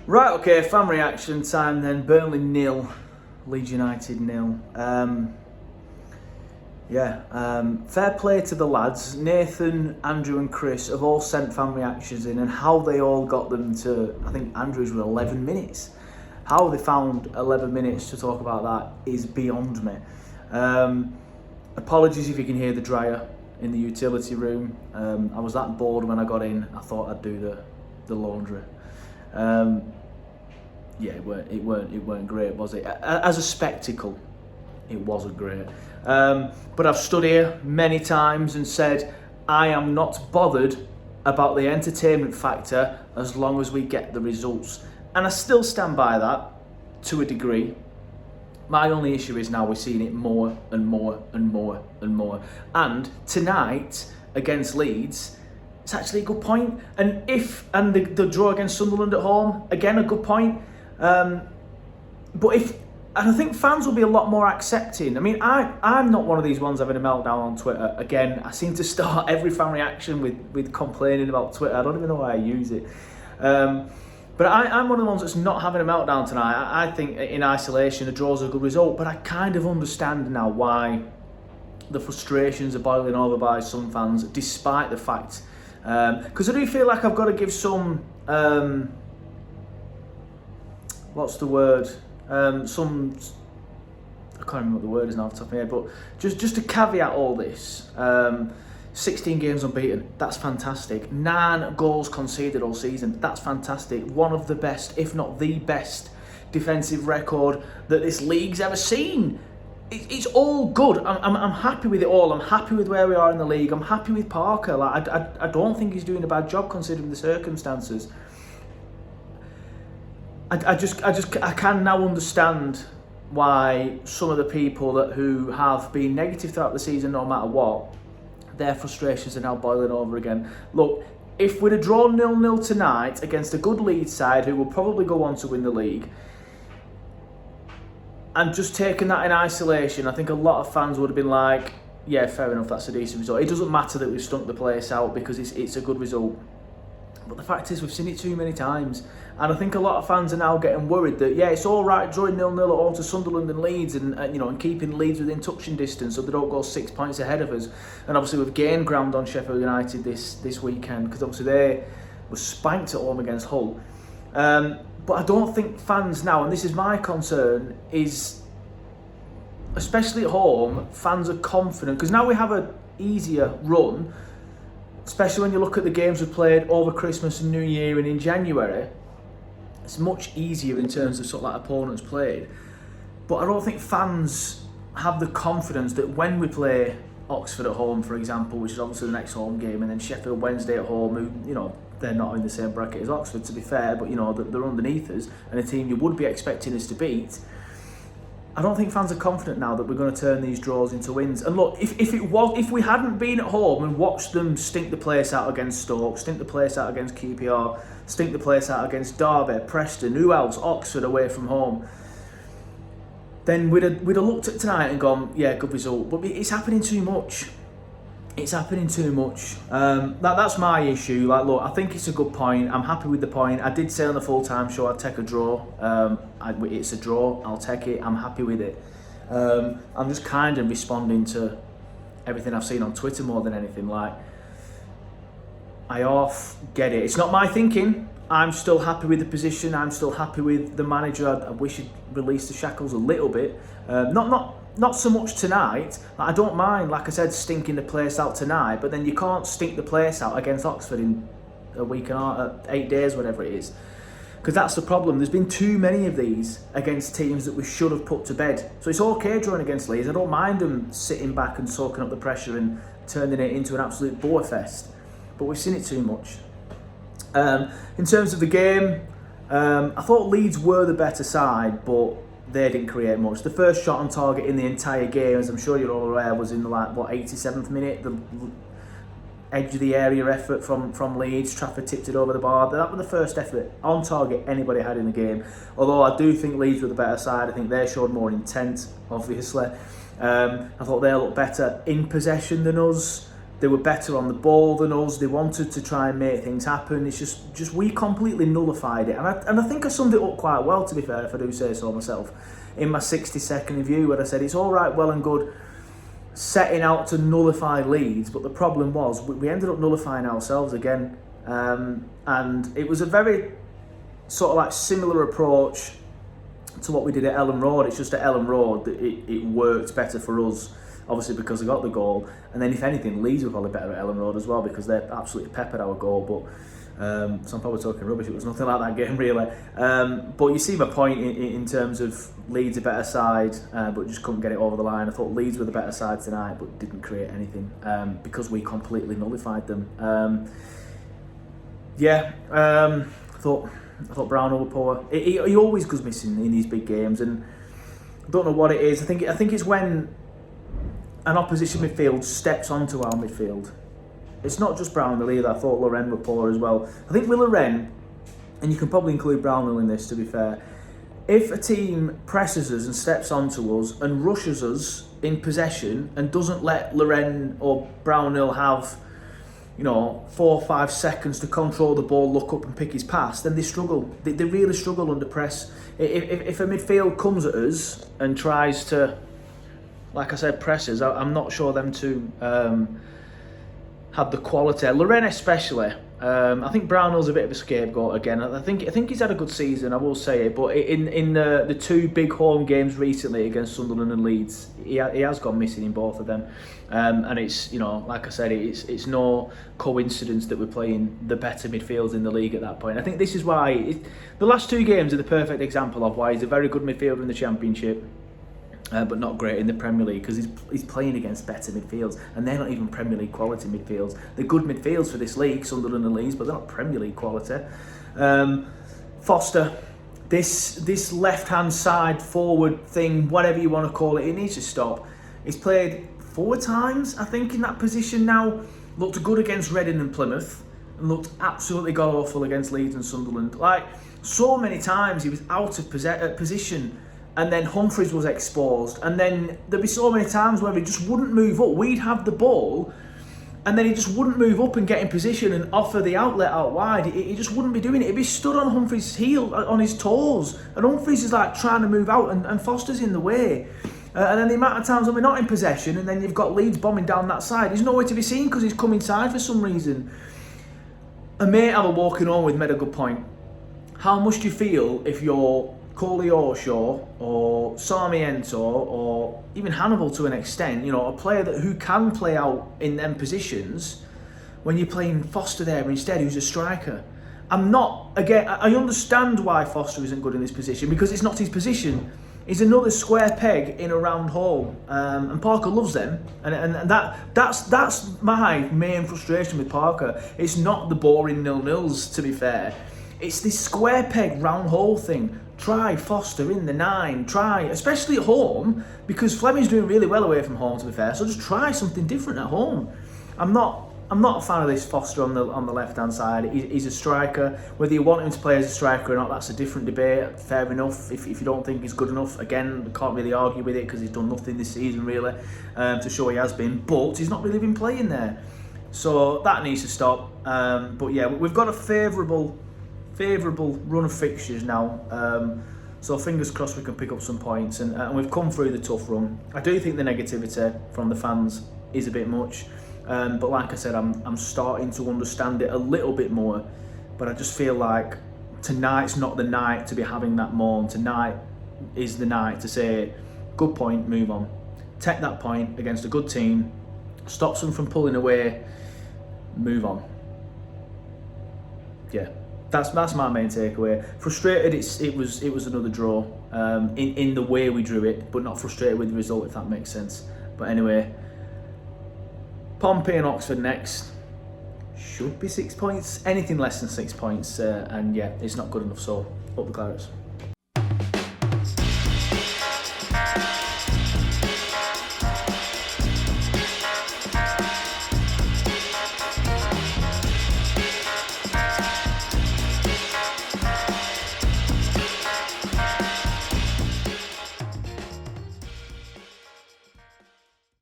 Right, okay, fan reaction time then. Burnley 0, Leeds United 0. Fair play to the lads. Nathan, Andrew and Chris have all sent fan reactions in, and how they all got them to, I think Andrew's were 11 minutes. How they found 11 minutes to talk about that is beyond me. Apologies if you can hear the dryer in the utility room. I was that bored when I got in, I thought I'd do the laundry. It weren't great, was it? As a spectacle, it wasn't great. But I've stood here many times and said I am not bothered about the entertainment factor as long as we get the results. And I still stand by that to a degree. My only issue is now we're seeing it more and more and more and more. And tonight against Leeds, it's actually a good point. And the draw against Sunderland at home, again a good point. And I think fans will be a lot more accepting. I mean, I'm not one of these ones having a meltdown on Twitter. Again, I seem to start every fan reaction with complaining about Twitter. I don't even know why I use it. But I'm one of the ones that's not having a meltdown tonight. I think in isolation, a draw's a good result. But I kind of understand now why the frustrations are boiling over by some fans, despite the fact. Because I do feel like I've got to give some... what's the word? I can't remember what the word is now off the top of my head, but just to caveat all this, 16 games unbeaten, that's fantastic. 9 goals conceded all season, that's fantastic. One of the best, if not the best, defensive record that this league's ever seen. It's all good. I'm happy with it all. I'm happy with where we are in the league. I'm happy with Parker. Like I don't think he's doing a bad job considering the circumstances. I can now understand why some of the people who have been negative throughout the season, no matter what, their frustrations are now boiling over again. Look, if we'd have drawn 0-0 tonight against a good Leeds side who will probably go on to win the league, and just taking that in isolation, I think a lot of fans would have been like, yeah, fair enough, that's a decent result. It doesn't matter that we've stunk the place out because it's a good result. But the fact is, we've seen it too many times. And I think a lot of fans are now getting worried that, yeah, it's all right drawing 0-0 at home to Sunderland and Leeds and keeping Leeds within touching distance so they don't go 6 points ahead of us. And obviously we've gained ground on Sheffield United this weekend because obviously they were spanked at home against Hull. But I don't think fans now, and this is my concern, is, especially at home, fans are confident. Because now we have an easier run, especially when you look at the games we've played over Christmas and New Year and in January. It's much easier in terms of sort of like opponents played. But I don't think fans have the confidence that when we play Oxford at home, for example, which is obviously the next home game, and then Sheffield Wednesday at home, who, they're not in the same bracket as Oxford, to be fair, but, they're underneath us, and a team you would be expecting us to beat. I don't think fans are confident now that we're going to turn these draws into wins. And look, if we hadn't been at home and watched them stink the place out against Stoke, stink the place out against QPR, stink the place out against Derby, Preston, who else, Oxford away from home, then we'd have looked at tonight and gone, yeah, good result. But it's happening too much. It's happening too much. That's my issue. Like, look, I think it's a good point. I'm happy with the point. I did say on the full-time show I'd take a draw. It's a draw. I'll take it. I'm happy with it. I'm just kind of responding to everything I've seen on Twitter more than anything. Like, I get it. It's not my thinking. I'm still happy with the position. I'm still happy with the manager. I wish he'd release the shackles a little bit. Not so much tonight. I don't mind, like I said, stinking the place out tonight, but then you can't stink the place out against Oxford in a week and 8 days, whatever it is. Because that's the problem. There's been too many of these against teams that we should have put to bed. So it's okay drawing against Leeds. I don't mind them sitting back and soaking up the pressure and turning it into an absolute bore fest. But we've seen it too much. In terms of the game, I thought Leeds were the better side, but they didn't create much. The first shot on target in the entire game, as I'm sure you're all aware, was in the 87th minute. The edge of the area effort from Leeds. Trafford tipped it over the bar. That was the first effort on target anybody had in the game. Although I do think Leeds were the better side. I think they showed more intent, obviously. I thought they looked better in possession than us. They were better on the ball than us. They wanted to try and make things happen. It's just we completely nullified it. And I think I summed it up quite well, to be fair, if I do say so myself, in my 60-second review, where I said it's all right, well and good, setting out to nullify Leeds, but the problem was we ended up nullifying ourselves again. And it was a very sort of like similar approach to what we did at Ellen Road. It's just at Ellen Road that it worked better for us, obviously because they got the goal. And then if anything, Leeds were probably better at Ellen Road as well, because they absolutely peppered our goal. But so I'm probably talking rubbish. It was nothing like that game really. But you see my point in terms of Leeds a better side, but just couldn't get it over the line. I thought Leeds were the better side tonight, but didn't create anything because we completely nullified them. I thought Brownhill were poor. He always goes missing in these big games, and I don't know what it is. I think it's when an opposition midfield steps onto our midfield. It's not just Brownhill either. I thought Loren were poor as well. I think with Loren, and you can probably include Brownhill in this, to be fair, if a team presses us and steps onto us and rushes us in possession and doesn't let Loren or Brownhill have 4 or 5 seconds to control the ball, look up and pick his pass, then they struggle. They really struggle under press. If a midfield comes at us and tries to, like I said, presses, I'm not sure them two have the quality. Loren especially. I think Brownhill's a bit of a scapegoat again. I think he's had a good season, I will say it. But in the 2 big home games recently against Sunderland and Leeds, he has gone missing in both of them. And it's, like I said, it's no coincidence that we're playing the better midfields in the league at that point. I think this is why the last 2 games are the perfect example of why he's a very good midfielder in the Championship, but not great in the Premier League, because he's playing against better midfields, and they're not even Premier League quality midfields. They're good midfields for this league, Sunderland and Leeds, but they're not Premier League quality. Foster, this left-hand side forward thing, whatever you want to call it, it needs to stop. He's played 4 times, I think, in that position now. Looked good against Reading and Plymouth, and looked absolutely god-awful against Leeds and Sunderland. Like, so many times he was out of position, and then Humphreys was exposed, and then there'd be so many times where he just wouldn't move up. We'd have the ball, and then he just wouldn't move up and get in position and offer the outlet out wide. He just wouldn't be doing it. He'd be stood on Humphreys' heel, on his toes, and Humphreys is like trying to move out, and Foster's in the way. And then the amount of times when we're not in possession, and then you've got Leeds bombing down that side, he's nowhere to be seen because he's come inside for some reason. A mate I was walking on with made a good point. How much do you feel if you're Coley Orshaw or Sarmiento or even Hannibal to an extent, a player who can play out in them positions, when you're playing Foster there instead, who's a striker? I understand why Foster isn't good in this position, because it's not his position. He's another square peg in a round hole, and Parker loves them, and that's my main frustration with Parker. It's not the boring 0-0s, to be fair. It's this square peg round hole thing. Try Foster in the 9. Try, especially at home, because Fleming's doing really well away from home, to be fair. So just try something different at home. I'm not a fan of this Foster on the left hand side. He's a striker. Whether you want him to play as a striker or not, that's a different debate. Fair enough. If you don't think he's good enough, again, I can't really argue with it, because he's done nothing this season really to show he has been. But he's not really been playing there, so that needs to stop. But yeah, we've got a favourable run of fixtures now, so fingers crossed we can pick up some points, and we've come through the tough run. I do think the negativity from the fans is a bit much, but like I said, I'm starting to understand it a little bit more, but I just feel like tonight's not the night to be having that moan. Tonight is the night to say, good point, move on. Take that point against a good team, stops them from pulling away, move on. Yeah. That's my main takeaway. Frustrated, it was another draw in the way we drew it, but not frustrated with the result, if that makes sense. But anyway, Pompey and Oxford next. Should be 6 points. Anything less than 6 points, and yeah, it's not good enough. So up the Clarets.